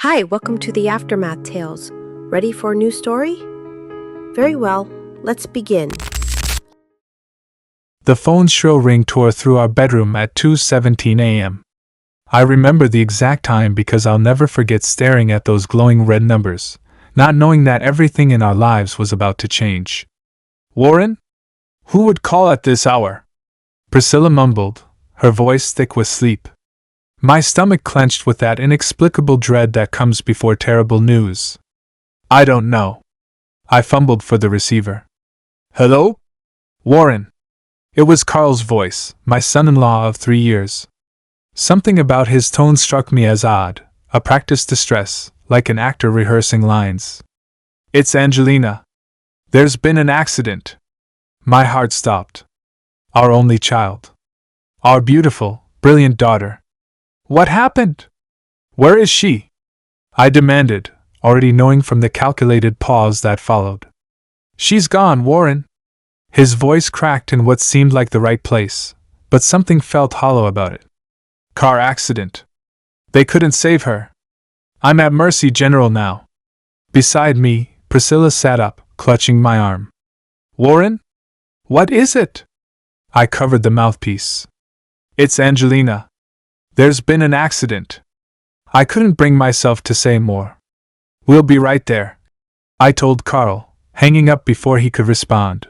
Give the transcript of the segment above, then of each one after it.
Hi, welcome to the Aftermath Tales. Ready for a new story? Very well, let's begin. The phone's shrill ring tore through our bedroom at 2:17 a.m. I remember the exact time because I'll never forget staring at those glowing red numbers, not knowing that everything in our lives was about to change. Warren? Who would call at this hour? Priscilla mumbled, her voice thick with sleep. My stomach clenched with that inexplicable dread that comes before terrible news. I don't know. I fumbled for the receiver. Hello? Warren. It was Carl's voice, my son-in-law of 3 years. Something about his tone struck me as odd, a practiced distress, like an actor rehearsing lines. It's Angelina. There's been an accident. My heart stopped. Our only child. Our beautiful, brilliant daughter. What happened? Where is she? I demanded, already knowing from the calculated pause that followed. She's gone, Warren. His voice cracked in what seemed like the right place, but something felt hollow about it. Car accident. They couldn't save her. I'm at Mercy General now. Beside me, Priscilla sat up, clutching my arm. Warren? What is it? I covered the mouthpiece. It's Angelina. There's been an accident. I couldn't bring myself to say more. We'll be right there, I told Carl, hanging up before he could respond.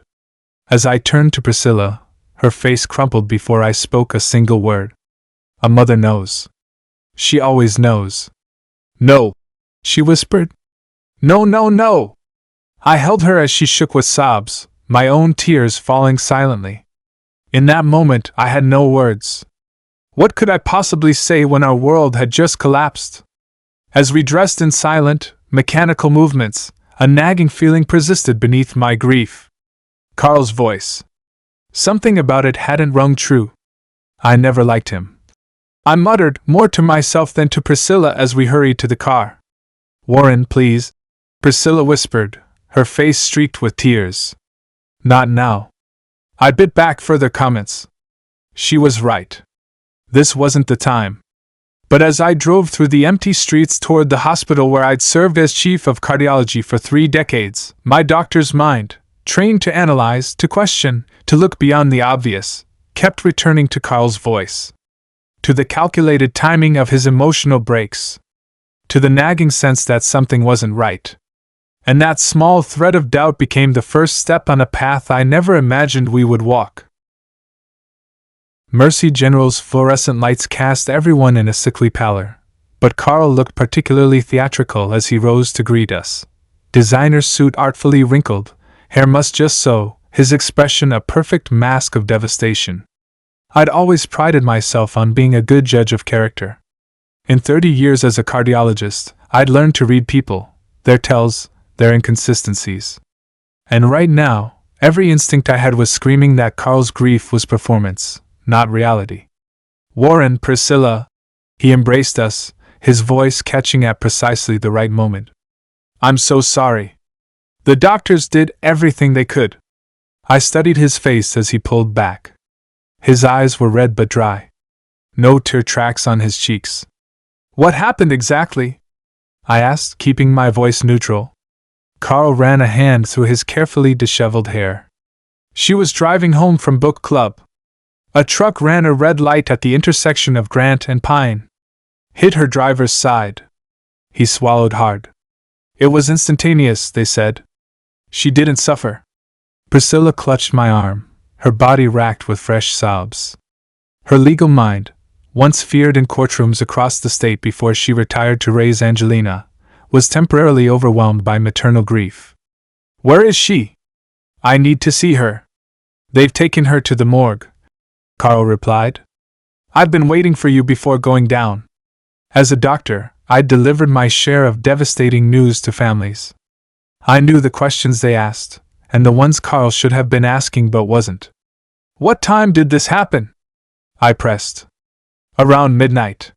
As I turned to Priscilla, her face crumpled before I spoke a single word. A mother knows. She always knows. No, she whispered. No, no, no! I held her as she shook with sobs, my own tears falling silently. In that moment, I had no words. What could I possibly say when our world had just collapsed? As we dressed in silent, mechanical movements, a nagging feeling persisted beneath my grief. Carl's voice. Something about it hadn't rung true. I never liked him. I muttered, more to myself than to Priscilla as we hurried to the car. Warren, please, Priscilla whispered, her face streaked with tears. Not now. I bit back further comments. She was right. This wasn't the time. But as I drove through the empty streets toward the hospital where I'd served as chief of cardiology for 3 decades, my doctor's mind, trained to analyze, to question, to look beyond the obvious, kept returning to Carl's voice. To the calculated timing of his emotional breaks. To the nagging sense that something wasn't right. And that small thread of doubt became the first step on a path I never imagined we would walk. Mercy General's fluorescent lights cast everyone in a sickly pallor, but Carl looked particularly theatrical as he rose to greet us. Designer suit artfully wrinkled, hair mussed just so, his expression a perfect mask of devastation. I'd always prided myself on being a good judge of character. In 30 years as a cardiologist, I'd learned to read people, their tells, their inconsistencies. And right now, every instinct I had was screaming that Carl's grief was performance, not reality. Warren, Priscilla, he embraced us, his voice catching at precisely the right moment. I'm so sorry. The doctors did everything they could. I studied his face as he pulled back. His eyes were red but dry. No tear tracks on his cheeks. What happened exactly? I asked, keeping my voice neutral. Carl ran a hand through his carefully disheveled hair. She was driving home from book club. A truck ran a red light at the intersection of Grant and Pine. Hit her driver's side. He swallowed hard. It was instantaneous, they said. She didn't suffer. Priscilla clutched my arm, her body racked with fresh sobs. Her legal mind, once feared in courtrooms across the state before she retired to raise Angelina, was temporarily overwhelmed by maternal grief. Where is she? I need to see her. They've taken her to the morgue, Carl replied. I've been waiting for you before going down. As a doctor, I'd delivered my share of devastating news to families. I knew the questions they asked, and the ones Carl should have been asking but wasn't. What time did this happen? I pressed. Around midnight.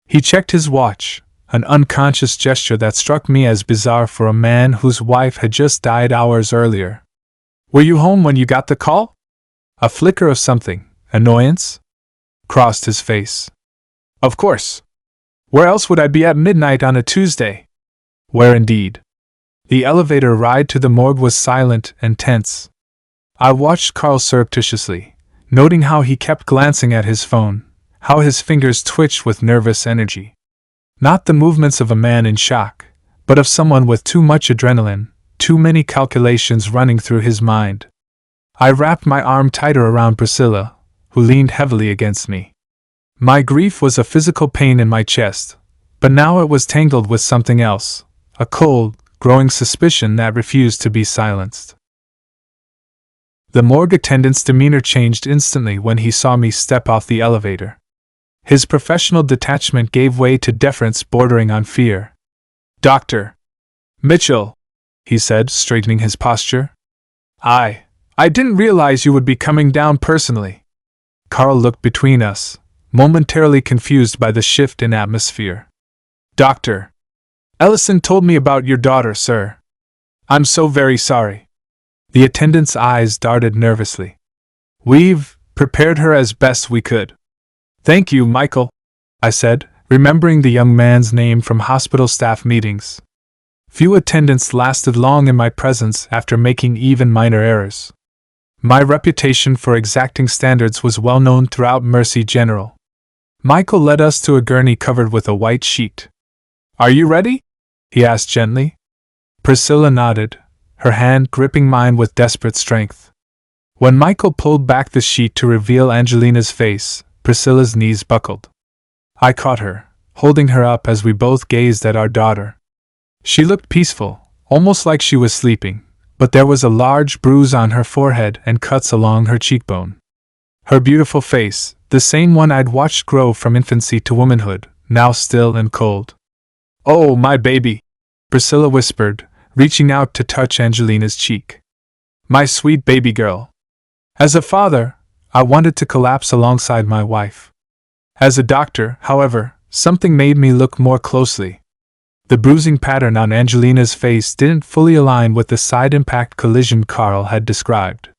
He checked his watch, an unconscious gesture that struck me as bizarre for a man whose wife had just died hours earlier. Were you home when you got the call? A flicker of something, annoyance, crossed his face. Of course. Where else would I be at midnight on a Tuesday? Where indeed? The elevator ride to the morgue was silent and tense. I watched Carl surreptitiously, noting how he kept glancing at his phone, how his fingers twitched with nervous energy. Not the movements of a man in shock, but of someone with too much adrenaline, too many calculations running through his mind. I wrapped my arm tighter around Priscilla, who leaned heavily against me. My grief was a physical pain in my chest, but now it was tangled with something else, a cold, growing suspicion that refused to be silenced. The morgue attendant's demeanor changed instantly when he saw me step off the elevator. His professional detachment gave way to deference bordering on fear. "Dr. Mitchell," he said, straightening his posture. I didn't realize you would be coming down personally." Carl looked between us, momentarily confused by the shift in atmosphere. "Dr. Ellison told me about your daughter, sir. I'm so very sorry." The attendant's eyes darted nervously. "We've prepared her as best we could." "Thank you, Michael," I said, remembering the young man's name from hospital staff meetings. Few attendants lasted long in my presence after making even minor errors. My reputation for exacting standards was well known throughout Mercy General. Michael led us to a gurney covered with a white sheet. "Are you ready?" he asked gently. Priscilla nodded, her hand gripping mine with desperate strength. When Michael pulled back the sheet to reveal Angelina's face, Priscilla's knees buckled. I caught her, holding her up as we both gazed at our daughter. She looked peaceful, almost like she was sleeping, but there was a large bruise on her forehead and cuts along her cheekbone. Her beautiful face, the same one I'd watched grow from infancy to womanhood, now still and cold. "Oh, my baby," Priscilla whispered, reaching out to touch Angelina's cheek. "My sweet baby girl." As a father, I wanted to collapse alongside my wife. As a doctor, however, something made me look more closely. The bruising pattern on Angelina's face didn't fully align with the side impact collision Carl had described.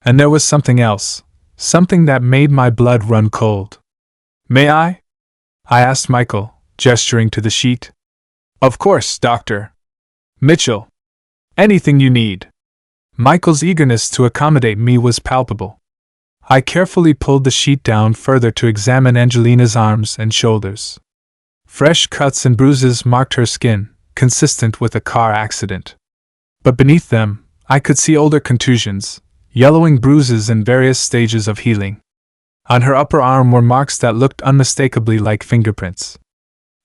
And there was something else, something that made my blood run cold. "May I?" I asked Michael, gesturing to the sheet. "Of course, Dr. Mitchell. Anything you need." Michael's eagerness to accommodate me was palpable. I carefully pulled the sheet down further to examine Angelina's arms and shoulders. Fresh cuts and bruises marked her skin, consistent with a car accident. But beneath them, I could see older contusions, yellowing bruises in various stages of healing. On her upper arm were marks that looked unmistakably like fingerprints.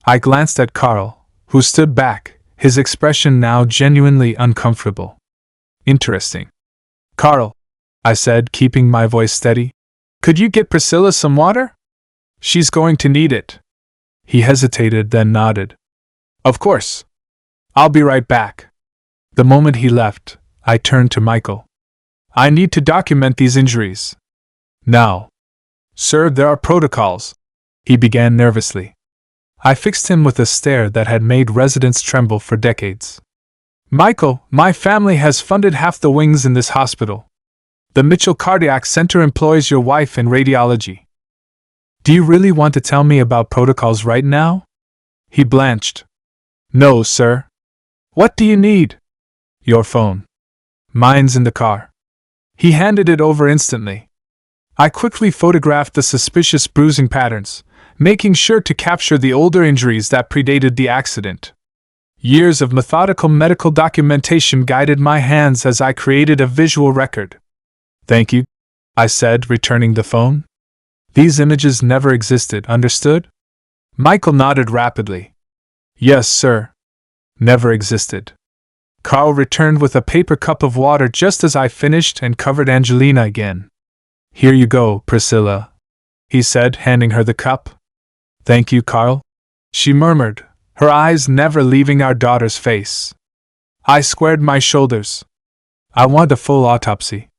I glanced at Carl, who stood back, his expression now genuinely uncomfortable. "Interesting. Carl," I said, keeping my voice steady, "could you get Priscilla some water? She's going to need it." He hesitated, then nodded. "Of course. I'll be right back." The moment he left, I turned to Michael. "I need to document these injuries. Now." "Sir, there are protocols," he began nervously. I fixed him with a stare that had made residents tremble for decades. "Michael, my family has funded half the wings in this hospital. The Mitchell Cardiac Center employs your wife in radiology. Do you really want to tell me about protocols right now?" He blanched. "No, sir." "What do you need?" "Your phone. Mine's in the car." He handed it over instantly. I quickly photographed the suspicious bruising patterns, making sure to capture the older injuries that predated the accident. Years of methodical medical documentation guided my hands as I created a visual record. "Thank you," I said, returning the phone. "These images never existed, understood?" Michael nodded rapidly. "Yes, sir. Never existed." Carl returned with a paper cup of water just as I finished and covered Angelina again. "Here you go, Priscilla," he said, handing her the cup. "Thank you, Carl," she murmured, her eyes never leaving our daughter's face. I squared my shoulders. "I want a full autopsy."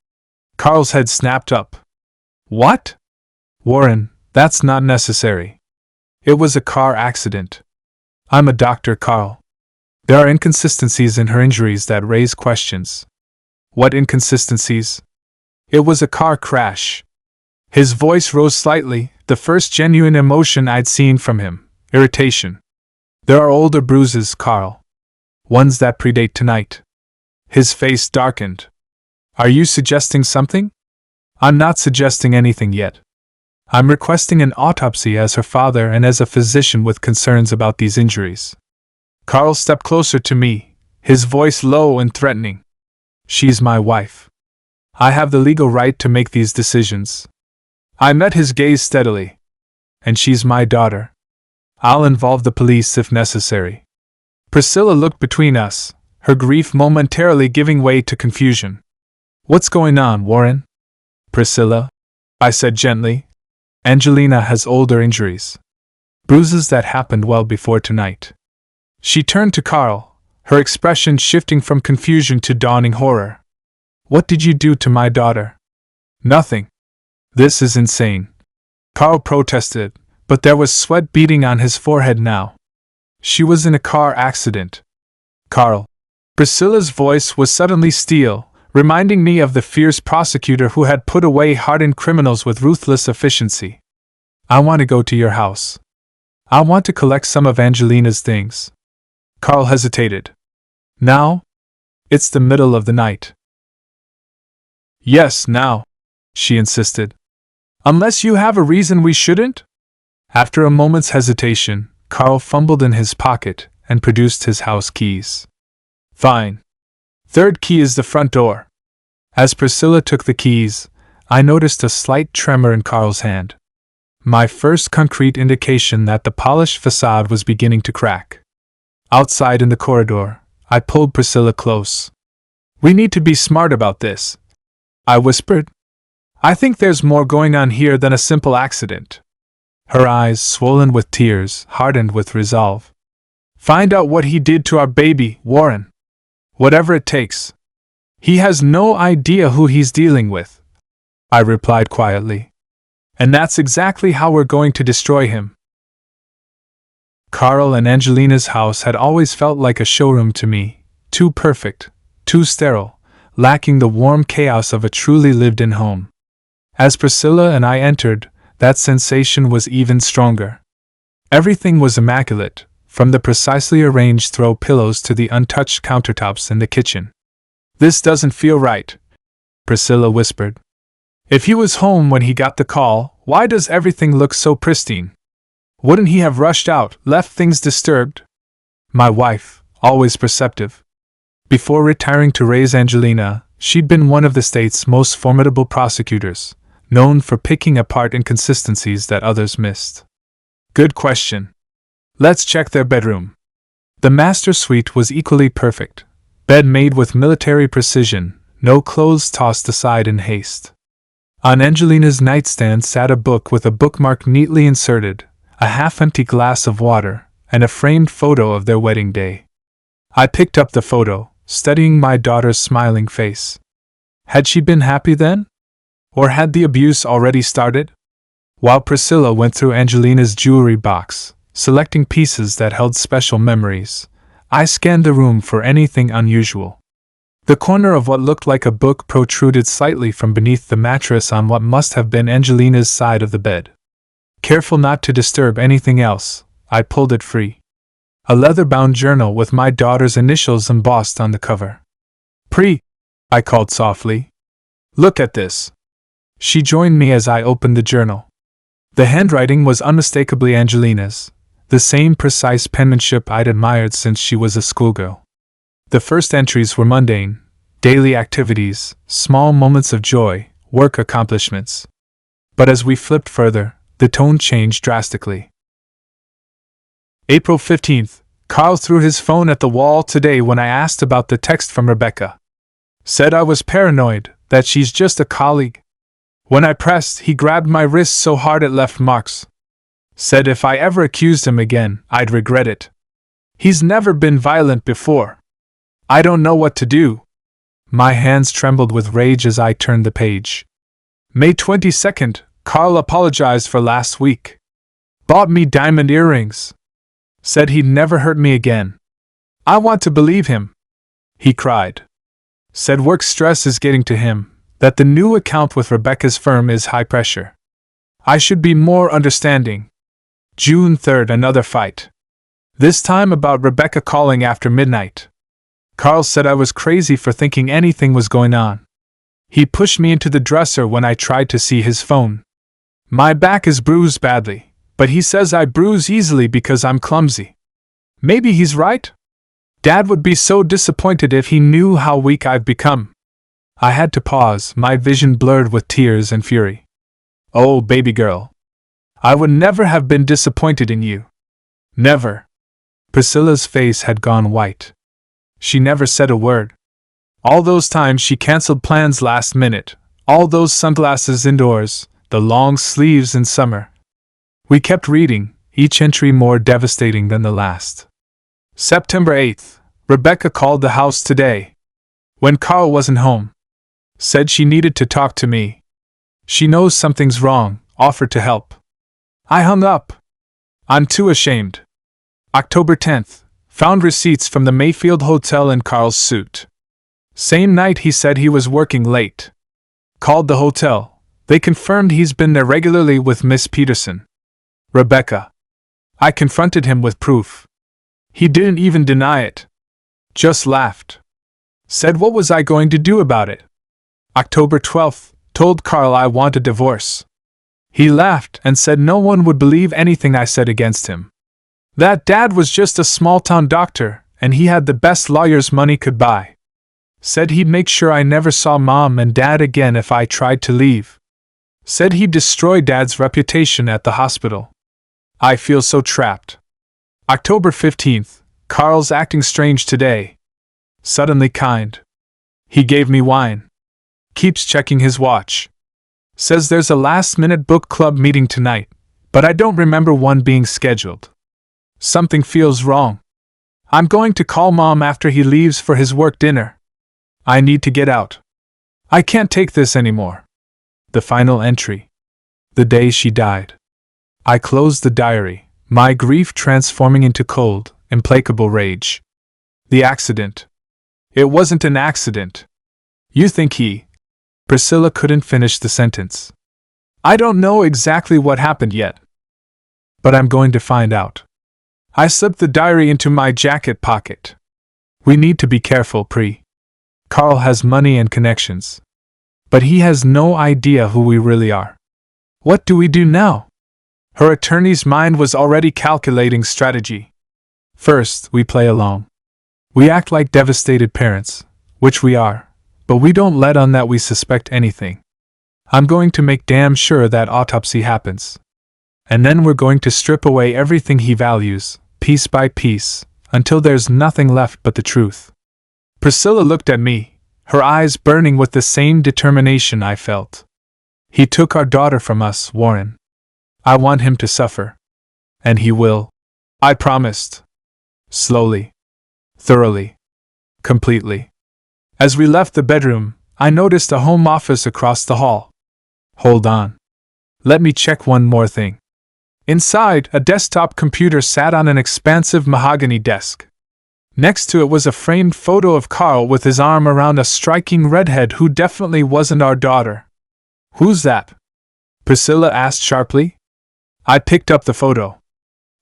Carl's head snapped up. "What?" "Warren, that's not necessary. It was a car accident." "I'm a doctor, Carl. There are inconsistencies in her injuries that raise questions." "What inconsistencies?" "It was a car crash." His voice rose slightly, the first genuine emotion I'd seen from him, Irritation. There are older bruises, Carl. Ones that predate tonight. His face darkened. Are you suggesting something? I'm not suggesting anything yet. I'm requesting an autopsy as her father and as a physician with concerns about these injuries. Carl stepped closer to me, his voice low and threatening. She's my wife. I have the legal right to make these decisions. I met his gaze steadily. And she's my daughter. I'll involve the police if necessary. Priscilla looked between us, her grief momentarily giving way to confusion. What's going on, Warren? Priscilla, I said gently. Angelina has older injuries. Bruises that happened well before tonight. She turned to Carl, her expression shifting from confusion to dawning horror. What did you do to my daughter? Nothing. This is insane. Carl protested, but there was sweat beading on his forehead now. She was in a car accident. Carl. Priscilla's voice was suddenly steel, reminding me of the fierce prosecutor who had put away hardened criminals with ruthless efficiency. I want to go to your house. I want to collect some of Angelina's things. Carl hesitated. Now? It's the middle of the night. Yes, now, she insisted. Unless you have a reason we shouldn't? After a moment's hesitation, Carl fumbled in his pocket and produced his house keys. Fine. Third key is the front door. As Priscilla took the keys, I noticed a slight tremor in Carl's hand. My first concrete indication that the polished facade was beginning to crack. Outside in the corridor, I pulled Priscilla close. We need to be smart about this, I whispered. I think there's more going on here than a simple accident. Her eyes, swollen with tears, hardened with resolve. Find out what he did to our baby, Warren. Whatever it takes. He has no idea who he's dealing with, I replied quietly. And that's exactly how we're going to destroy him. Carl and Angelina's house had always felt like a showroom to me, too perfect, too sterile, lacking the warm chaos of a truly lived-in home. As Priscilla and I entered, that sensation was even stronger. Everything was immaculate, from the precisely arranged throw pillows to the untouched countertops in the kitchen. This doesn't feel right, Priscilla whispered. If he was home when he got the call, why does everything look so pristine? Wouldn't he have rushed out, left things disturbed? My wife, always perceptive. Before retiring to raise Angelina, she'd been one of the state's most formidable prosecutors, known for picking apart inconsistencies that others missed. Good question. Let's check their bedroom. The master suite was equally perfect. Bed made with military precision, no clothes tossed aside in haste. On Angelina's nightstand sat a book with a bookmark neatly inserted, a half-empty glass of water, and a framed photo of their wedding day. I picked up the photo, studying my daughter's smiling face. Had she been happy then? Or had the abuse already started? While Priscilla went through Angelina's jewelry box, selecting pieces that held special memories, I scanned the room for anything unusual. The corner of what looked like a book protruded slightly from beneath the mattress on what must have been Angelina's side of the bed. Careful not to disturb anything else, I pulled it free. A leather-bound journal with my daughter's initials embossed on the cover. I called softly. Look at this. She joined me as I opened the journal. The handwriting was unmistakably Angelina's, the same precise penmanship I'd admired since she was a schoolgirl. The first entries were mundane, daily activities, small moments of joy, work accomplishments. But as we flipped further, the tone changed drastically. April 15th, Carl threw his phone at the wall today when I asked about the text from Rebecca. Said I was paranoid, that she's just a colleague. When I pressed, he grabbed my wrist so hard it left marks. Said if I ever accused him again, I'd regret it. He's never been violent before. I don't know what to do. My hands trembled with rage as I turned the page. May 22nd, Carl apologized for last week. Bought me diamond earrings. Said he'd never hurt me again. I want to believe him. He cried. Said work stress is getting to him, that the new account with Rebecca's firm is high pressure. I should be more understanding. June 3rd, another fight. This time about Rebecca calling after midnight. Carl said I was crazy for thinking anything was going on. He pushed me into the dresser when I tried to see his phone. My back is bruised badly, but he says I bruise easily because I'm clumsy. Maybe he's right? Dad would be so disappointed if he knew how weak I've become. I had to pause, my vision blurred with tears and fury. Oh, baby girl. I would never have been disappointed in you. Never. Priscilla's face had gone white. She never said a word. All those times she canceled plans last minute, all those sunglasses indoors, the long sleeves in summer. We kept reading, each entry more devastating than the last. September 8th, Rebecca called the house today. When Carl wasn't home. Said she needed to talk to me. She knows something's wrong, offered to help. I hung up. I'm too ashamed. October 10th, found receipts from the Mayfield Hotel in Carl's suit. Same night he said he was working late. Called the hotel. They confirmed he's been there regularly with Miss Peterson. Rebecca. I confronted him with proof. He didn't even deny it. Just laughed. Said what was I going to do about it? October 12th, told Carl I want a divorce. He laughed and said no one would believe anything I said against him. That Dad was just a small-town doctor, and he had the best lawyers money could buy. Said he'd make sure I never saw Mom and Dad again if I tried to leave. Said he'd destroy Dad's reputation at the hospital. I feel so trapped. October 15th, Carl's acting strange today. Suddenly kind. He gave me wine. Keeps checking his watch. Says there's a last-minute book club meeting tonight, but I don't remember one being scheduled. Something feels wrong. I'm going to call Mom after he leaves for his work dinner. I need to get out. I can't take this anymore. The final entry. The day she died. I closed the diary, my grief transforming into cold, implacable rage. The accident. It wasn't an accident. You think he... Priscilla couldn't finish the sentence. I don't know exactly what happened yet. But I'm going to find out. I slipped the diary into my jacket pocket. We need to be careful, Pri. Carl has money and connections. But he has no idea who we really are. What do we do now? Her attorney's mind was already calculating strategy. First, we play along. We act like devastated parents, which we are. But we don't let on that we suspect anything. I'm going to make damn sure that autopsy happens. And then we're going to strip away everything he values, piece by piece, until there's nothing left but the truth. Priscilla looked at me, her eyes burning with the same determination I felt. He took our daughter from us, Warren. I want him to suffer. And he will. I promised. Slowly. Thoroughly. Completely. As we left the bedroom, I noticed a home office across the hall. Hold on. Let me check one more thing. Inside, a desktop computer sat on an expansive mahogany desk. Next to it was a framed photo of Carl with his arm around a striking redhead who definitely wasn't our daughter. Who's that? Priscilla asked sharply. I picked up the photo.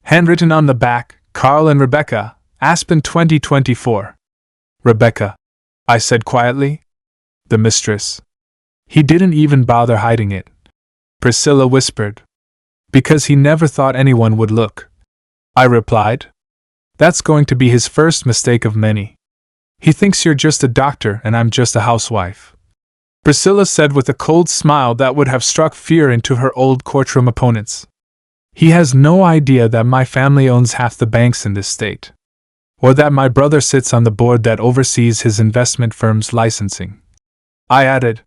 Handwritten on the back, Carl and Rebecca, Aspen 2024. Rebecca, I said quietly. The mistress. He didn't even bother hiding it. Priscilla whispered. Because he never thought anyone would look. I replied. That's going to be his first mistake of many. He thinks you're just a doctor and I'm just a housewife. Priscilla said with a cold smile that would have struck fear into her old courtroom opponents. He has no idea that my family owns half the banks in this state. Or that my brother sits on the board that oversees his investment firm's licensing. I added.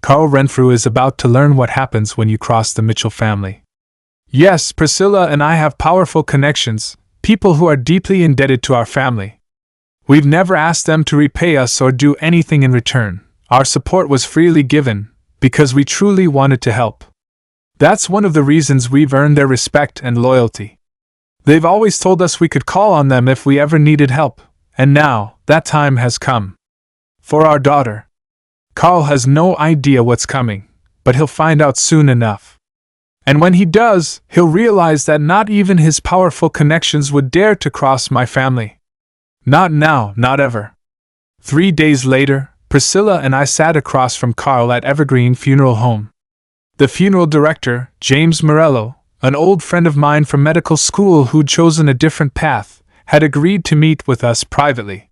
Carl Renfrew is about to learn what happens when you cross the Mitchell family. Yes, Priscilla and I have powerful connections, people who are deeply indebted to our family. We've never asked them to repay us or do anything in return. Our support was freely given, because we truly wanted to help. That's one of the reasons we've earned their respect and loyalty. They've always told us we could call on them if we ever needed help, and now, that time has come. For our daughter. Carl has no idea what's coming, but he'll find out soon enough. And when he does, he'll realize that not even his powerful connections would dare to cross my family. Not now, not ever. 3 days later, Priscilla and I sat across from Carl at Evergreen Funeral Home. The funeral director, James Morello, an old friend of mine from medical school who'd chosen a different path, had agreed to meet with us privately.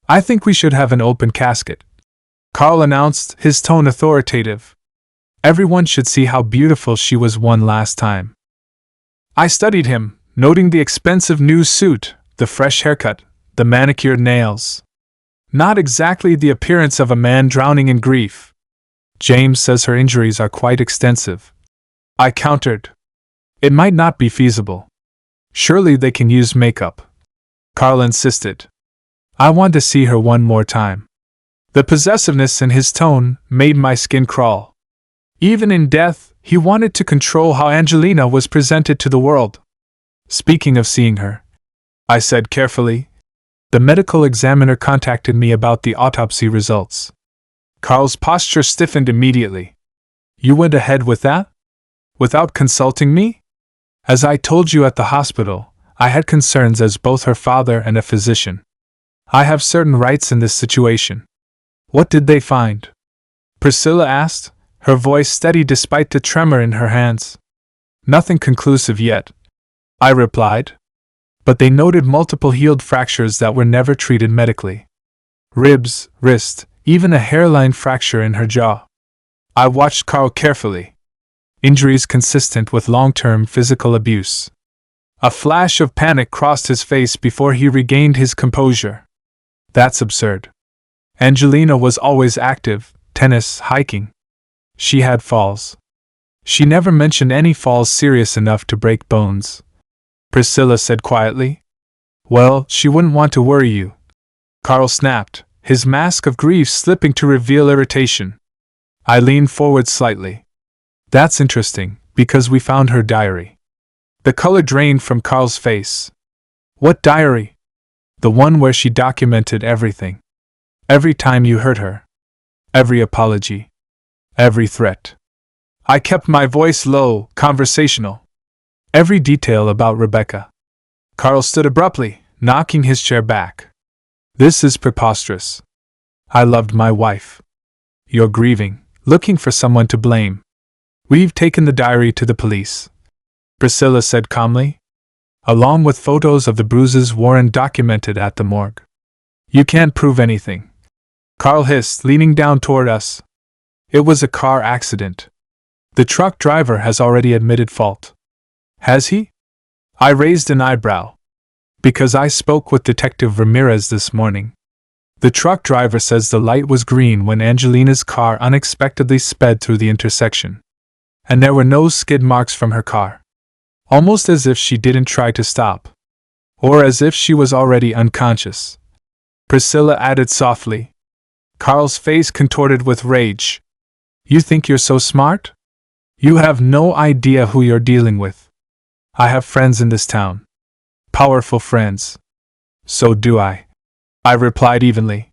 "I think we should have an open casket," Carl announced, his tone authoritative. "Everyone should see how beautiful she was one last time." I studied him, noting the expensive new suit, the fresh haircut, the manicured nails. Not exactly the appearance of a man drowning in grief. "James says her injuries are quite extensive," I countered. "It might not be feasible. Surely they can use makeup," Carl insisted. "I want to see her one more time." The possessiveness in his tone made my skin crawl. Even in death, he wanted to control how Angelina was presented to the world. "Speaking of seeing her," I said carefully, "the medical examiner contacted me about the autopsy results." Carl's posture stiffened immediately. "You went ahead with that? Without consulting me?" "As I told you at the hospital, I had concerns as both her father and a physician. I have certain rights in this situation." "What did they find?" Priscilla asked, her voice steady despite the tremor in her hands. "Nothing conclusive yet," I replied. "But they noted multiple healed fractures that were never treated medically. Ribs, wrist, even a hairline fracture in her jaw." I watched Carl carefully. Injuries consistent with long-term physical abuse. A flash of panic crossed his face before he regained his composure. "That's absurd. Angelina was always active, tennis, hiking. She had falls. She never mentioned any falls serious enough to break bones," Priscilla said quietly. "Well, she wouldn't want to worry you," Carl snapped, his mask of grief slipping to reveal irritation. I leaned forward slightly. "That's interesting, because we found her diary." The color drained from Carl's face. "What diary?" "The one where she documented everything. Every time you hurt her. Every apology. Every threat." I kept my voice low, conversational. "Every detail about Rebecca." Carl stood abruptly, knocking his chair back. "This is preposterous. I loved my wife. You're grieving, looking for someone to blame." "We've taken the diary to the police," Priscilla said calmly, "along with photos of the bruises Warren documented at the morgue." "You can't prove anything," Carl hissed, leaning down toward us. "It was a car accident. The truck driver has already admitted fault." "Has he?" I raised an eyebrow. "Because I spoke with Detective Ramirez this morning. The truck driver says the light was green when Angelina's car unexpectedly sped through the intersection. And there were no skid marks from her car. Almost as if she didn't try to stop. Or as if she was already unconscious," Priscilla added softly. Carl's face contorted with rage. "You think you're so smart? You have no idea who you're dealing with. I have friends in this town. Powerful friends." "So do I," I replied evenly.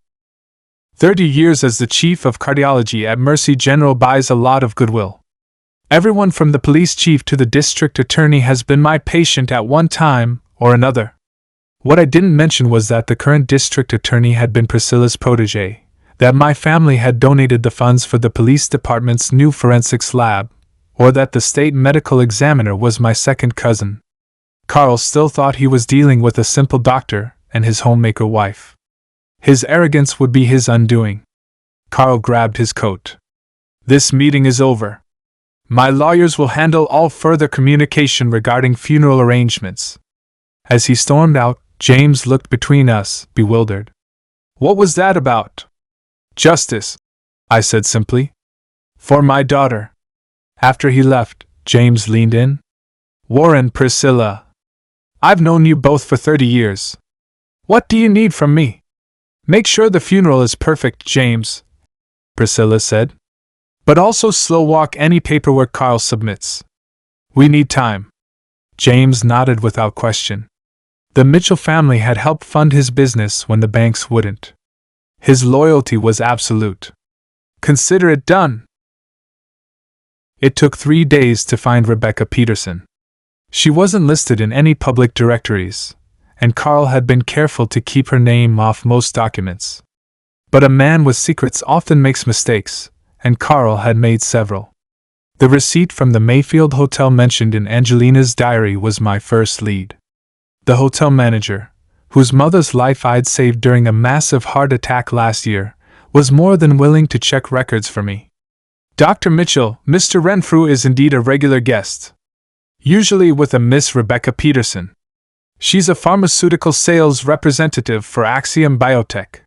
30 years as the chief of cardiology at Mercy General buys a lot of goodwill. Everyone from the police chief to the district attorney has been my patient at one time or another. What I didn't mention was that the current district attorney had been Priscilla's protégé, that my family had donated the funds for the police department's new forensics lab, or that the state medical examiner was my second cousin. Carl still thought he was dealing with a simple doctor and his homemaker wife. His arrogance would be his undoing. Carl grabbed his coat. "This meeting is over. My lawyers will handle all further communication regarding funeral arrangements." As he stormed out, James looked between us, bewildered. "What was that about?" "Justice," I said simply. "For my daughter." After he left, James leaned in. "Warren, Priscilla. I've known you both for 30 years. What do you need from me?" "Make sure the funeral is perfect, James," Priscilla said. "But also slow walk any paperwork Carl submits. We need time." James nodded without question. The Mitchell family had helped fund his business when the banks wouldn't. His loyalty was absolute. "Consider it done." It took 3 days to find Rebecca Peterson. She wasn't listed in any public directories, and Carl had been careful to keep her name off most documents. But a man with secrets often makes mistakes, and Carl had made several. The receipt from the Mayfield Hotel mentioned in Angelina's diary was my first lead. The hotel manager, whose mother's life I'd saved during a massive heart attack last year, was more than willing to check records for me. Dr. Mitchell, Mr. Renfrew is indeed a regular guest. Usually with a Miss Rebecca Peterson. She's a pharmaceutical sales representative for Axiom Biotech.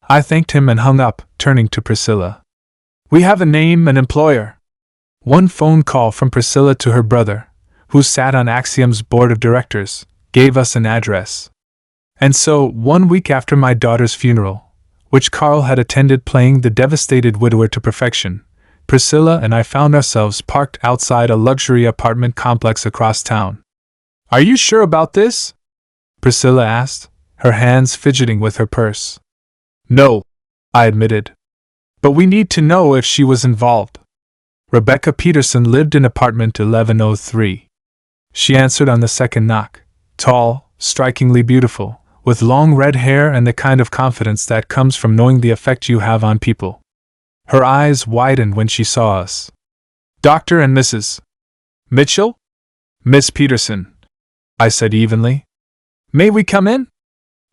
I thanked him and hung up, turning to Priscilla. We have a name and employer. One phone call from Priscilla to her brother, who sat on Axiom's board of directors, gave us an address. And so, 1 week after my daughter's funeral, which Carl had attended playing the devastated widower to perfection, Priscilla and I found ourselves parked outside a luxury apartment complex across town. Are you sure about this? Priscilla asked, her hands fidgeting with her purse. No, I admitted. But we need to know if she was involved. Rebecca Peterson lived in apartment 1103. She answered on the second knock, tall, strikingly beautiful, with long red hair and the kind of confidence that comes from knowing the effect you have on people. Her eyes widened when she saw us. Dr. and Mrs. Mitchell? Miss Peterson, I said evenly. May we come in?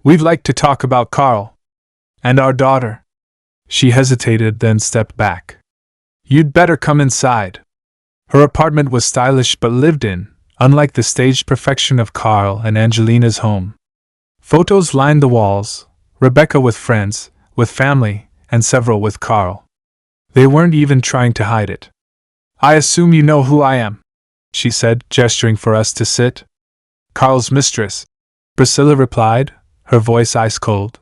We'd like to talk about Carl. And our daughter. She hesitated, then stepped back. You'd better come inside. Her apartment was stylish but lived in, unlike the staged perfection of Carl and Angelina's home. Photos lined the walls, Rebecca with friends, with family, and several with Carl. They weren't even trying to hide it. I assume you know who I am, she said, gesturing for us to sit. Carl's mistress, Priscilla replied, her voice ice cold.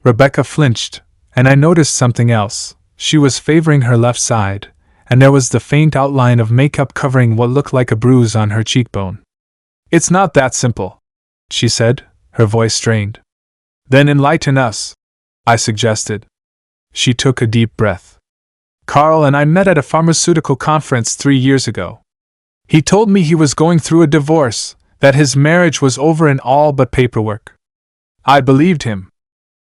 Rebecca flinched, and I noticed something else. She was favoring her left side, and there was the faint outline of makeup covering what looked like a bruise on her cheekbone. It's not that simple, she said, her voice strained. Then enlighten us, I suggested. She took a deep breath. Carl and I met at a pharmaceutical conference 3 years ago. He told me he was going through a divorce, that his marriage was over in all but paperwork. I believed him.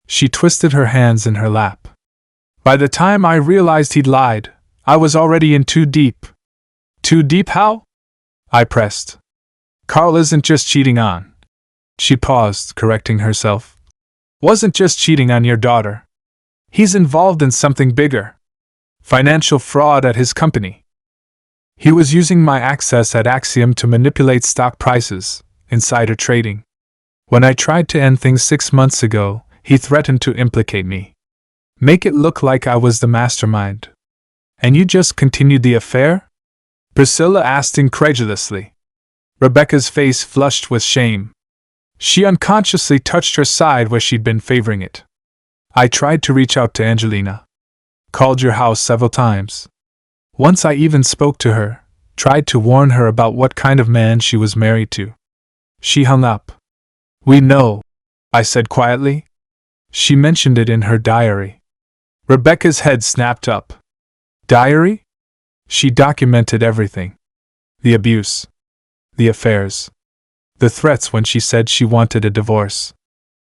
She twisted her hands in her lap. By the time I realized he'd lied, I was already in too deep. Too deep how? I pressed. Carl isn't just cheating on. She paused, correcting herself. Wasn't just cheating on your daughter. He's involved in something bigger. Financial fraud at his company. He was using my access at Axiom to manipulate stock prices, insider trading. When I tried to end things 6 months ago, he threatened to implicate me. Make it look like I was the mastermind. And you just continued the affair? Priscilla asked incredulously. Rebecca's face flushed with shame. She unconsciously touched her side where she'd been favoring it. I tried to reach out to Angelina. Called your house several times. Once I even spoke to her, tried to warn her about what kind of man she was married to. She hung up. We know, I said quietly. She mentioned it in her diary. Rebecca's head snapped up. Diary? She documented everything. The abuse. The affairs. The threats when she said she wanted a divorce.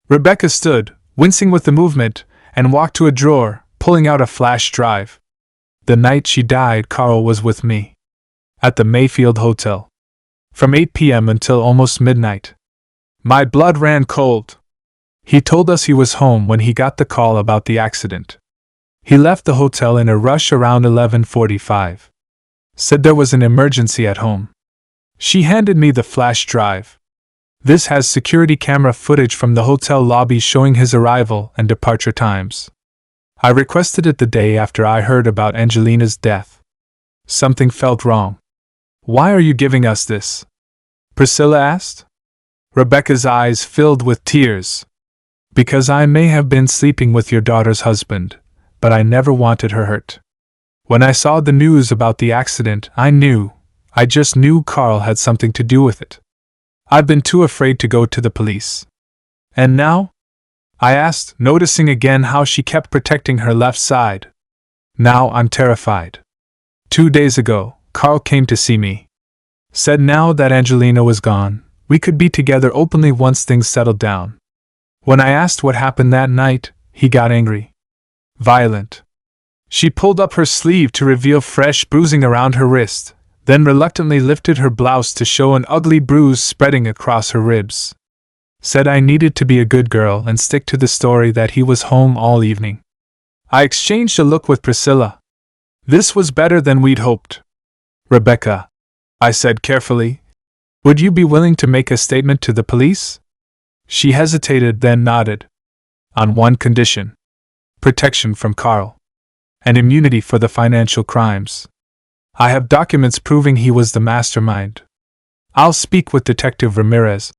Rebecca stood, wincing with the movement, and walked to a drawer, pulling out a flash drive. The night she died, Carl was with me. At the Mayfield Hotel. From 8 p.m. until almost midnight. My blood ran cold. He told us he was home when he got the call about the accident. He left the hotel in a rush around 11:45. Said there was an emergency at home. She handed me the flash drive. This has security camera footage from the hotel lobby showing his arrival and departure times. I requested it the day after I heard about Angelina's death. Something felt wrong. Why are you giving us this? Priscilla asked. Rebecca's eyes filled with tears. Because I may have been sleeping with your daughter's husband, but I never wanted her hurt. When I saw the news about the accident, I just knew Carl had something to do with it. I've been too afraid to go to the police. And now? I asked, noticing again how she kept protecting her left side. Now I'm terrified. 2 days ago, Carl came to see me. Said now that Angelina was gone, we could be together openly once things settled down. When I asked what happened that night, he got angry. Violent. She pulled up her sleeve to reveal fresh bruising around her wrist, then reluctantly lifted her blouse to show an ugly bruise spreading across her ribs. Said I needed to be a good girl and stick to the story that he was home all evening. I exchanged a look with Priscilla. This was better than we'd hoped. Rebecca, I said carefully, would you be willing to make a statement to the police? She hesitated, then nodded. On one condition: protection from Carl. And immunity for the financial crimes. I have documents proving he was the mastermind. I'll speak with Detective Ramirez,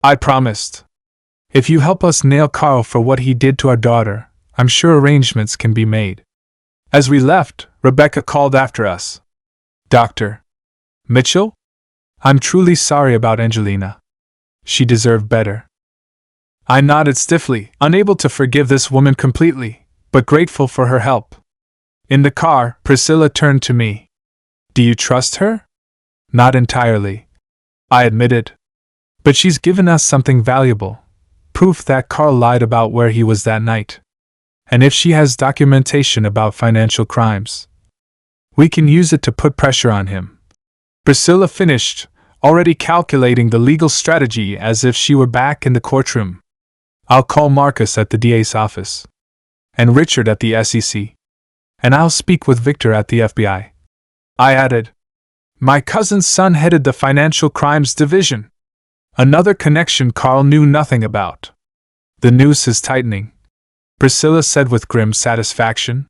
I promised. If you help us nail Carl for what he did to our daughter, I'm sure arrangements can be made. As we left, Rebecca called after us. Dr. Mitchell? I'm truly sorry about Angelina. She deserved better. I nodded stiffly, unable to forgive this woman completely, but grateful for her help. In the car, Priscilla turned to me. Do you trust her? Not entirely, I admitted. But she's given us something valuable. Proof that Carl lied about where he was that night. And if she has documentation about financial crimes, we can use it to put pressure on him. Priscilla finished, already calculating the legal strategy as if she were back in the courtroom. I'll call Marcus at the DA's office. And Richard at the SEC. And I'll speak with Victor at the FBI. I added. My cousin's son headed the Financial Crimes Division. Another connection Carl knew nothing about. The noose is tightening, Priscilla said with grim satisfaction.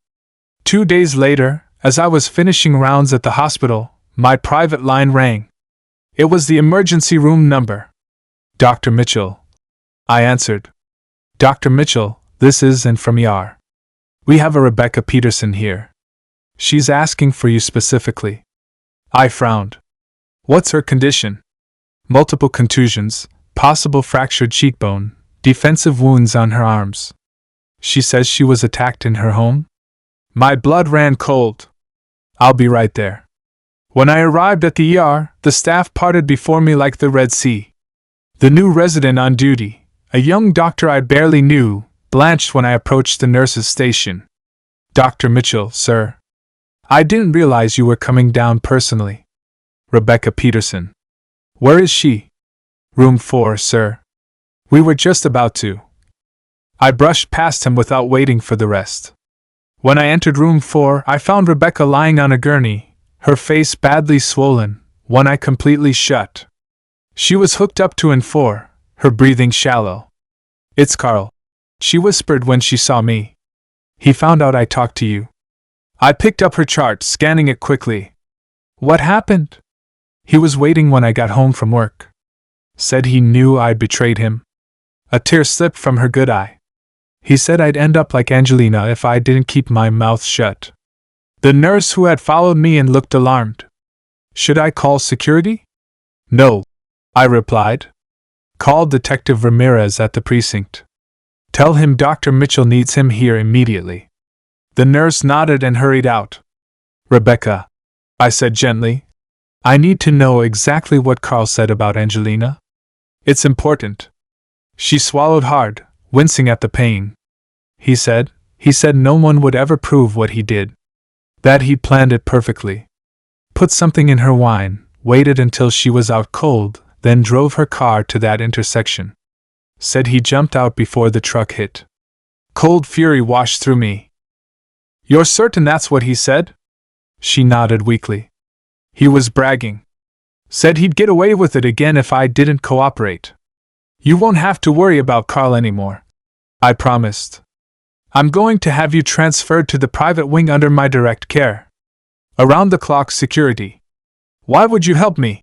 2 days later, as I was finishing rounds at the hospital, my private line rang. It was the emergency room number. Dr. Mitchell. I answered. Dr. Mitchell, this is and from ER. We have a Rebecca Peterson here. She's asking for you specifically. I frowned. What's her condition? Multiple contusions, possible fractured cheekbone, defensive wounds on her arms. She says she was attacked in her home? My blood ran cold. I'll be right there. When I arrived at the ER, the staff parted before me like the Red Sea. The new resident on duty, a young doctor I barely knew, blanched when I approached the nurse's station. Dr. Mitchell, sir. I didn't realize you were coming down personally. Rebecca Peterson. Where is she? Room 4, sir. We were just about to. I brushed past him without waiting for the rest. When I entered room 4, I found Rebecca lying on a gurney, her face badly swollen, one eye completely shut. She was hooked up to N4, her breathing shallow. It's Carl, she whispered when she saw me. He found out I talked to you. I picked up her chart, scanning it quickly. What happened? He was waiting when I got home from work. Said he knew I'd betrayed him. A tear slipped from her good eye. He said I'd end up like Angelina if I didn't keep my mouth shut. The nurse who had followed me and looked alarmed. Should I call security? No, I replied. Call Detective Ramirez at the precinct. Tell him Dr. Mitchell needs him here immediately. The nurse nodded and hurried out. Rebecca, I said gently, I need to know exactly what Carl said about Angelina. It's important. She swallowed hard, wincing at the pain. He said no one would ever prove what he did. That he'd planned it perfectly. Put something in her wine, waited until she was out cold, then drove her car to that intersection. Said he jumped out before the truck hit. Cold fury washed through me. You're certain that's what he said? She nodded weakly. He was bragging. Said he'd get away with it again if I didn't cooperate. You won't have to worry about Carl anymore, I promised. I'm going to have you transferred to the private wing under my direct care. Around-the-clock security. Why would you help me?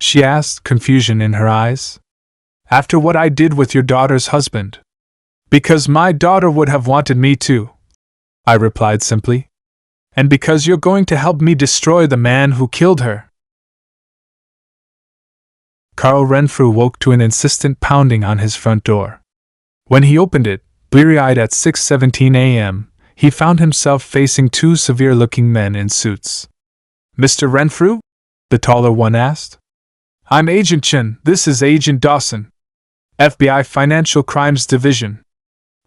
She asked, confusion in her eyes. After what I did with your daughter's husband. Because my daughter would have wanted me too, I replied simply. And because you're going to help me destroy the man who killed her. Carl Renfrew woke to an insistent pounding on his front door. When he opened it, bleary-eyed at 6:17 a.m., he found himself facing two severe-looking men in suits. Mr. Renfrew? The taller one asked. I'm Agent Chen, this is Agent Dawson. FBI Financial Crimes Division.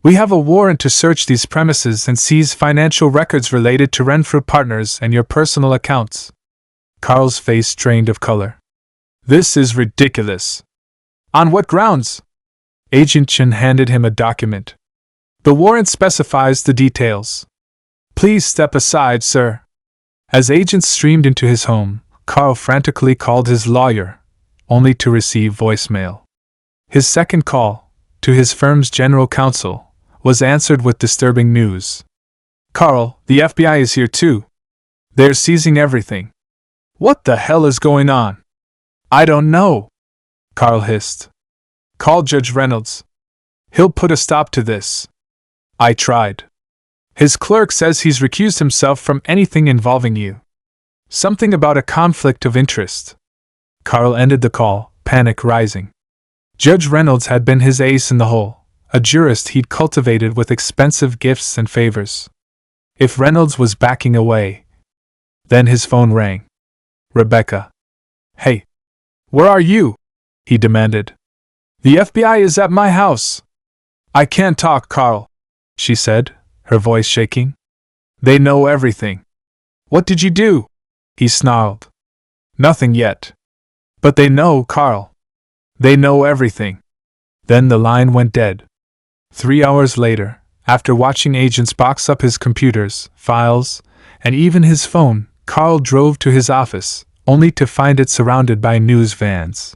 We have a warrant to search these premises and seize financial records related to Renfrew Partners and your personal accounts. Carl's face drained of color. This is ridiculous. On what grounds? Agent Chen handed him a document. The warrant specifies the details. Please step aside, sir. As agents streamed into his home, Carl frantically called his lawyer, only to receive voicemail. His second call, to his firm's general counsel, was answered with disturbing news. Carl, the FBI is here too. They're seizing everything. What the hell is going on? I don't know, Carl hissed. Call Judge Reynolds. He'll put a stop to this. I tried. His clerk says he's recused himself from anything involving you. Something about a conflict of interest. Carl ended the call, panic rising. Judge Reynolds had been his ace in the hole, a jurist he'd cultivated with expensive gifts and favors. If Reynolds was backing away. Then his phone rang. Rebecca. Hey. Where are you? He demanded. The FBI is at my house. I can't talk, Carl, she said, her voice shaking. They know everything. What did you do? He snarled. Nothing yet. But they know, Carl. They know everything. Then the line went dead. 3 hours later, after watching agents box up his computers, files, and even his phone, Carl drove to his office, only to find it surrounded by news vans.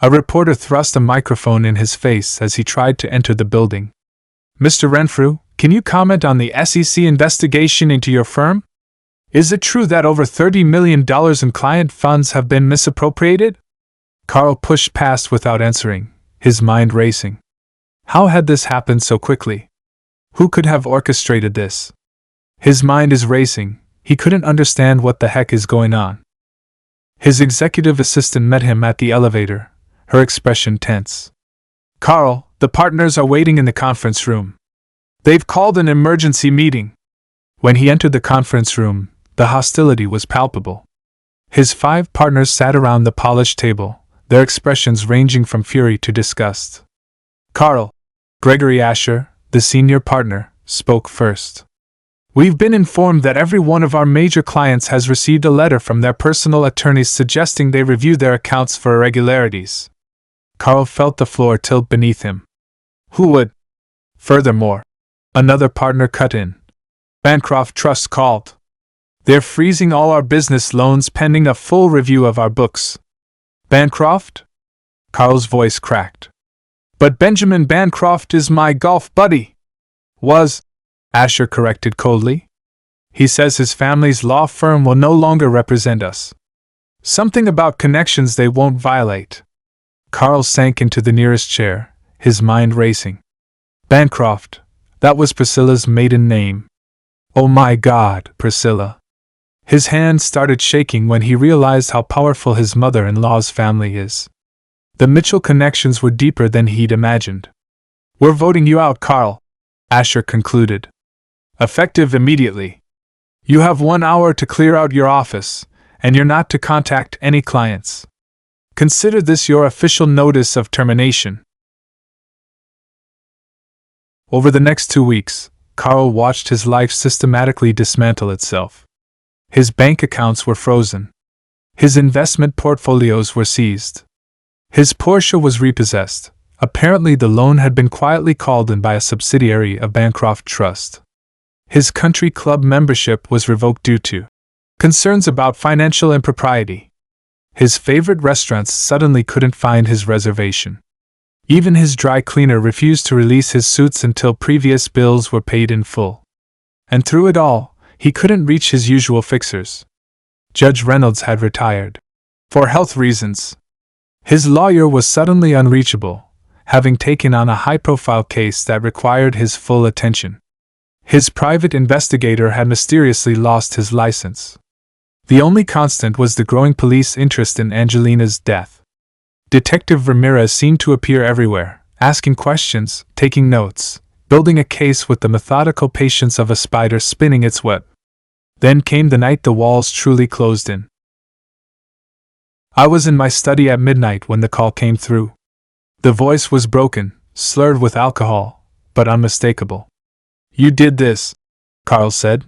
A reporter thrust a microphone in his face as he tried to enter the building. Mr. Renfrew, can you comment on the SEC investigation into your firm? Is it true that over $30 million in client funds have been misappropriated? Carl pushed past without answering, his mind racing. How had this happened so quickly? Who could have orchestrated this? His mind is racing, he couldn't understand what the heck is going on. His executive assistant met him at the elevator, her expression tense. Carl, the partners are waiting in the conference room. They've called an emergency meeting. When he entered the conference room, the hostility was palpable. His 5 partners sat around the polished table, their expressions ranging from fury to disgust. Carl, Gregory Asher, the senior partner, spoke first. We've been informed that every one of our major clients has received a letter from their personal attorneys suggesting they review their accounts for irregularities. Carl felt the floor tilt beneath him. Who would? Furthermore, another partner cut in. Bancroft Trust called. They're freezing all our business loans pending a full review of our books. Bancroft? Carl's voice cracked. But Benjamin Bancroft is my golf buddy. Was, Asher corrected coldly. He says his family's law firm will no longer represent us. Something about connections they won't violate. Carl sank into the nearest chair, his mind racing. Bancroft, that was Priscilla's maiden name. Oh my God, Priscilla. His hand started shaking when he realized how powerful his mother-in-law's family is. The Mitchell connections were deeper than he'd imagined. We're voting you out, Carl, Asher concluded. Effective immediately. You have 1 hour to clear out your office, and you're not to contact any clients. Consider this your official notice of termination. Over the next 2 weeks, Carl watched his life systematically dismantle itself. His bank accounts were frozen. His investment portfolios were seized. His Porsche was repossessed. Apparently the loan had been quietly called in by a subsidiary of Bancroft Trust. His country club membership was revoked due to concerns about financial impropriety. His favorite restaurants suddenly couldn't find his reservation. Even his dry cleaner refused to release his suits until previous bills were paid in full. And through it all, he couldn't reach his usual fixers. Judge Reynolds had retired. For health reasons. His lawyer was suddenly unreachable, having taken on a high-profile case that required his full attention. His private investigator had mysteriously lost his license. The only constant was the growing police interest in Angelina's death. Detective Ramirez seemed to appear everywhere, asking questions, taking notes, building a case with the methodical patience of a spider spinning its web. Then came the night the walls truly closed in. I was in my study at midnight when the call came through. The voice was broken, slurred with alcohol, but unmistakable. "You did this," Carl said.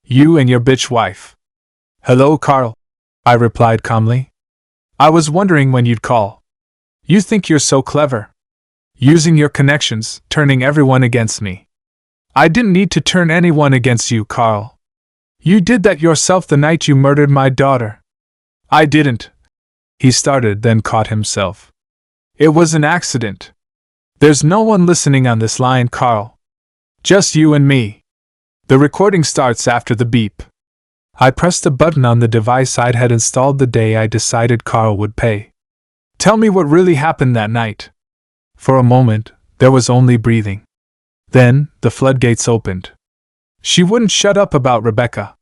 "You and your bitch wife." "Hello, Carl," I replied calmly. "I was wondering when you'd call. You think you're so clever. Using your connections, turning everyone against me." "I didn't need to turn anyone against you, Carl. You did that yourself the night you murdered my daughter." "I didn't," he started, then caught himself. "It was an accident. There's no one listening on this line, Carl. Just you and me. The recording starts after the beep." I pressed a button on the device I'd had installed the day I decided Carl would pay. "Tell me what really happened that night." For a moment, there was only breathing. Then, the floodgates opened. She wouldn't shut up about Rebecca.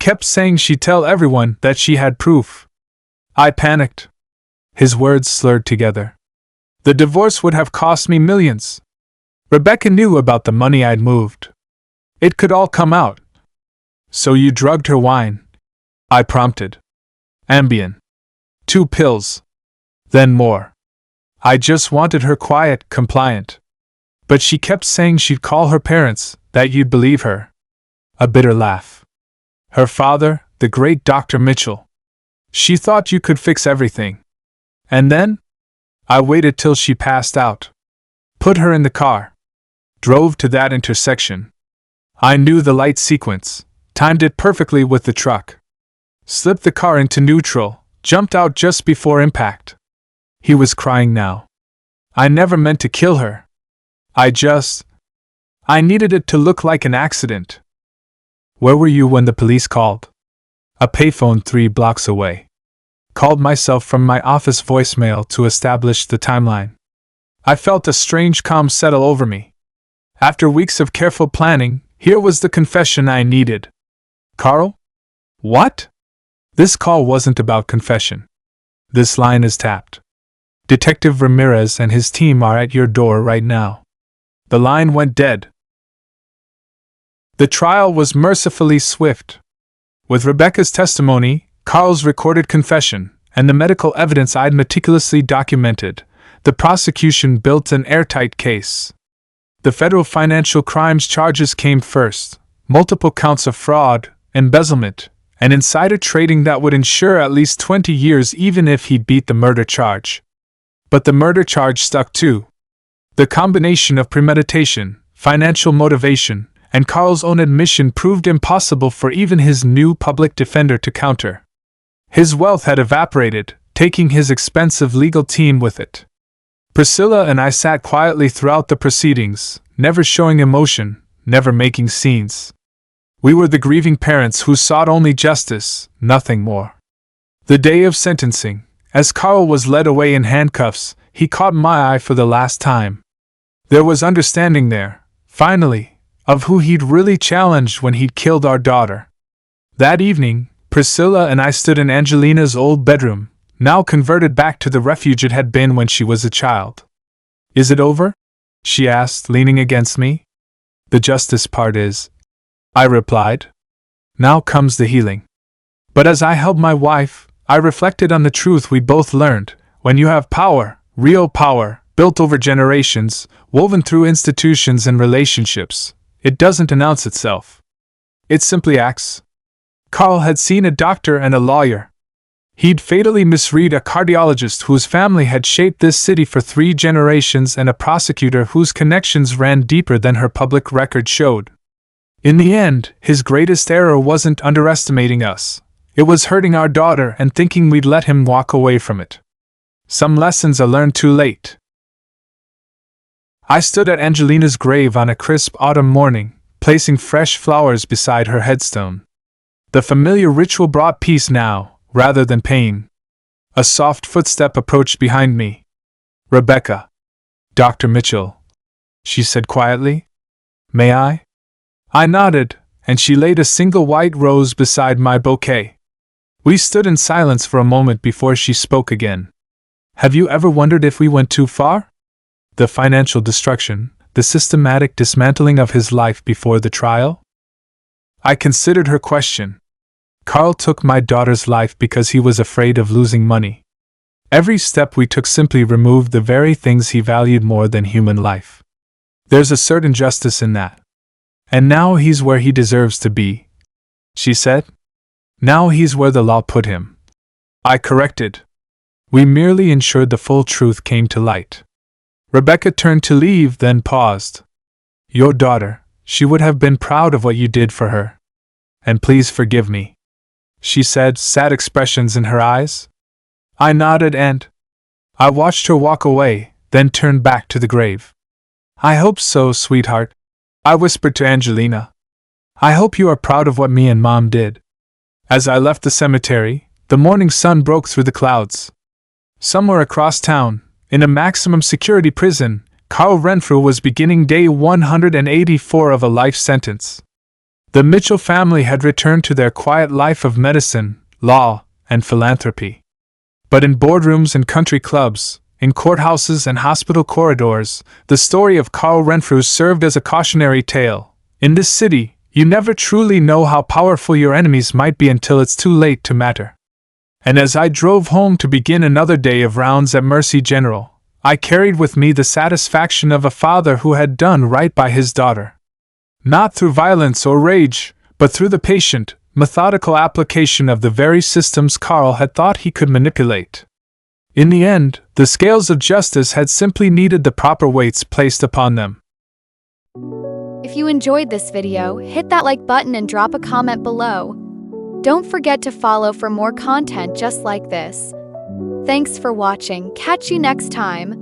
Kept saying she'd tell everyone that she had proof. I panicked. His words slurred together. "The divorce would have cost me millions. Rebecca knew about the money I'd moved. It could all come out." "So you drugged her wine?" I prompted. "Ambien. 2 pills. Then more. I just wanted her quiet, compliant. But she kept saying she'd call her parents, that you'd believe her." A bitter laugh. "Her father, the great Dr. Mitchell. She thought you could fix everything. And then? I waited till she passed out. Put her in the car. Drove to that intersection. I knew the light sequence, timed it perfectly with the truck. Slipped the car into neutral, jumped out just before impact." He was crying now. "I never meant to kill her. I needed it to look like an accident." "Where were you when the police called?" "A payphone 3 blocks away. Called myself from my office voicemail to establish the timeline." I felt a strange calm settle over me. After weeks of careful planning, here was the confession I needed. "Carl?" "What?" "This call wasn't about confession. This line is tapped. Detective Ramirez and his team are at your door right now." The line went dead. The trial was mercifully swift. With Rebecca's testimony, Carl's recorded confession, and the medical evidence I'd meticulously documented, the prosecution built an airtight case. The federal financial crimes charges came first, multiple counts of fraud, embezzlement, and insider trading that would ensure at least 20 years even if he beat the murder charge. But the murder charge stuck too. The combination of premeditation, financial motivation, and Carl's own admission proved impossible for even his new public defender to counter. His wealth had evaporated, taking his expensive legal team with it. Priscilla and I sat quietly throughout the proceedings, never showing emotion, never making scenes. We were the grieving parents who sought only justice, nothing more. The day of sentencing, as Carl was led away in handcuffs, he caught my eye for the last time. There was understanding there, finally, of who he'd really challenged when he'd killed our daughter. That evening, Priscilla and I stood in Angelina's old bedroom, now converted back to the refuge it had been when she was a child. "Is it over?" she asked, leaning against me. "The justice part is," I replied. "Now comes the healing." But as I held my wife, I reflected on the truth we both learned. When you have power, real power, built over generations, woven through institutions and relationships, it doesn't announce itself. It simply acts. Carl had seen a doctor and a lawyer. He'd fatally misread a cardiologist whose family had shaped this city for 3 generations and a prosecutor whose connections ran deeper than her public record showed. In the end, his greatest error wasn't underestimating us. It was hurting our daughter and thinking we'd let him walk away from it. Some lessons are learned too late. I stood at Angelina's grave on a crisp autumn morning, placing fresh flowers beside her headstone. The familiar ritual brought peace now, rather than pain. A soft footstep approached behind me. "Rebecca." "Dr. Mitchell," she said quietly. "May I?" I nodded, and she laid a single white rose beside my bouquet. We stood in silence for a moment before she spoke again. "Have you ever wondered if we went too far? The financial destruction, the systematic dismantling of his life before the trial?" I considered her question. Carl took my daughter's life because he was afraid of losing money. Every step we took simply removed the very things he valued more than human life. There's a certain justice in that. And now he's where he deserves to be, she said. Now he's where the law put him. I corrected. We merely ensured the full truth came to light. Rebecca turned to leave, then paused. Your daughter, she would have been proud of what you did for her. And please forgive me, she said, sad expressions in her eyes. I nodded and I watched her walk away, then turned back to the grave. I hope so, sweetheart, I whispered to Angelina. I hope you are proud of what me and Mom did. As I left the cemetery, the morning sun broke through the clouds. Somewhere across town, in a maximum security prison, Carl Renfrew was beginning day 184 of a life sentence. The Mitchell family had returned to their quiet life of medicine, law, and philanthropy. But in boardrooms and country clubs, in courthouses and hospital corridors, the story of Carl Renfrew served as a cautionary tale. In this city, you never truly know how powerful your enemies might be until it's too late to matter. And as I drove home to begin another day of rounds at Mercy General, I carried with me the satisfaction of a father who had done right by his daughter. Not through violence or rage, but through the patient, methodical application of the very systems Carl had thought he could manipulate. In the end, the scales of justice had simply needed the proper weights placed upon them. If you enjoyed this video, hit that like button and drop a comment below. Don't forget to follow for more content just like this. Thanks for watching. Catch you next time.